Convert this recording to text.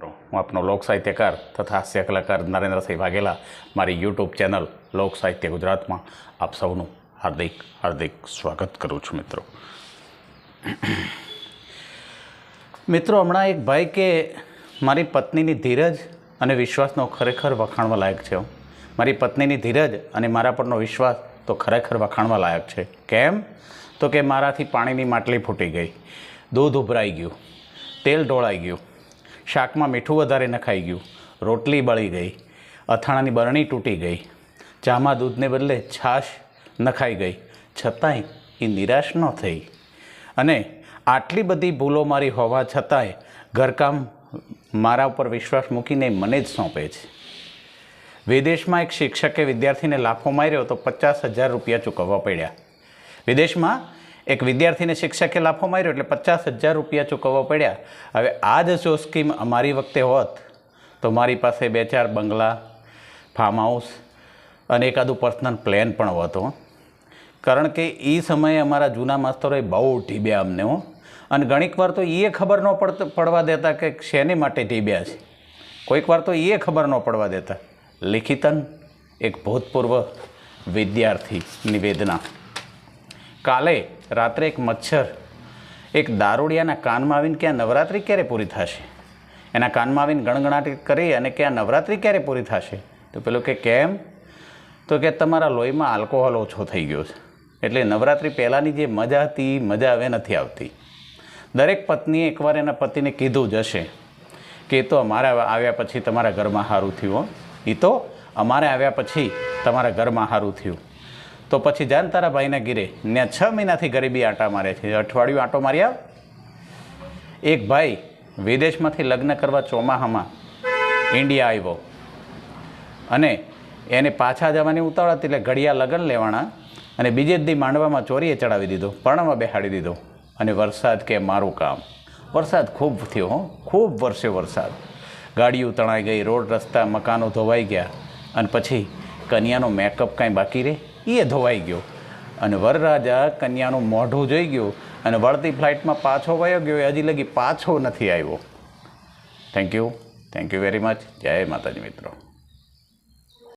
હું આપનો લોક સાહિત્યકાર તથા હાસ્ય કલાકાર નરેન્દ્રસિંહ વાઘેલા મારી યુટ્યુબ ચેનલ લોક સાહિત્ય ગુજરાતમાં આપ સૌનું હાર્દિક સ્વાગત કરું છું। મિત્રો હમણાં એક ભાઈ કે મારી પત્નીની ધીરજ અને વિશ્વાસનો ખરેખર વખાણવા લાયક છે। મારી પત્નીની ધીરજ અને મારા પરનો વિશ્વાસ તો ખરેખર વખાણવા લાયક છે। કેમ તો કે મારાથી પાણીની માટલી ફૂટી ગઈ, દૂધ ઉભરાઈ ગયું, તેલ ઢોળાઈ ગયું, શાકમાં મીઠું વધારે નખાઈ ગયું, રોટલી બળી ગઈ, અથાણાની બરણી તૂટી ગઈ, ચામાં દૂધને બદલે છાશ નખાઈ ગઈ, છતાંય એ નિરાશ ન થઈ અને આટલી બધી ભૂલો મારી હોવા છતાંય ઘરકામ મારા ઉપર વિશ્વાસ મૂકીને મને જ સોંપે છે। વિદેશમાં એક શિક્ષકે વિદ્યાર્થીને લાફો માર્યો તો 50,000 રૂપિયા ચૂકવવા પડ્યા। વિદેશમાં એક વિદ્યાર્થીને શિક્ષકે લાફો માર્યો એટલે 50,000 રૂપિયા ચૂકવવા પડ્યા। હવે આ જ જો સ્કીમ અમારી વખતે હોત તો મારી પાસે 2-4 બંગલા, ફાર્મ હાઉસ અને એકાદું પર્સનલ પ્લેન પણ હોતો, કારણ કે એ સમયે અમારા જૂના માસ્તરોએ બહુ ઢીબ્યા અમને હો। અને ઘણીક વાર તો એ ખબર ન પડવા દેતા કે શેને માટે ઢીબ્યા છે, કોઈક વાર તો એ ખબર ન પડવા દેતા। લિખિતન એક ભૂતપૂર્વ વિદ્યાર્થી નિવેદના। કાલે રાત્રે એક મચ્છર એક દારૂડિયાના કાનમાં આવીને કે આ નવરાત્રિ ક્યારે પૂરી થશે, એના કાનમાં આવીને ગણગણાટ કરી અને કે આ નવરાત્રિ ક્યારે પૂરી થશે, તો પેલું કે કેમ, તો કે તમારા લોહીમાં આલ્કોહોલ ઓછો થઈ ગયો છે, એટલે નવરાત્રિ પહેલાંની જે મજા હતી એ મજા હવે નથી આવતી। દરેક પત્નીએ એકવાર એના પતિને કીધું જ હશે કે એ તો અમારા આવ્યા પછી તમારા ઘરમાં સારું થયું, એ તો અમારે આવ્યા પછી તમારા ઘરમાં સારું થયું। તો પછી જાન તારા ભાઈના ઘીરે ત્યાં 6 મહિનાથી ગરીબી આંટા મારે છે, અઠવાડિયું આંટો મારી આવ। એક ભાઈ વિદેશમાંથી લગ્ન કરવા ચોમાહામાં ઇન્ડિયા આવ્યો અને એને પાછા જવાની ઉતાવળ હતી, એટલે ઘડિયા લગ્ન લેવાના અને બીજે જ દી માંડવામાં ચોરીએ ચડાવી દીધો, પરણમાં બેહાડી દીધો અને વરસાદ કે મારું કામ। વરસાદ ખૂબ થયો, ખૂબ વરસ્યો વરસાદ, ગાડીઓ તણાઈ ગઈ, રોડ રસ્તા મકાનો ધોવાઈ ગયા અને પછી કન્યાનો મેકઅપ કાંઈ બાકી રહે એ ધોવાઈ ગયો અને વરરાજા કન્યાનું મોઢું જોઈ ગયું અને વળતી ફ્લાઇટમાં પાછો વયો ગયો, હજી લગી પાછો નથી આવ્યો। Thank you very much. જય માતાજી મિત્રો।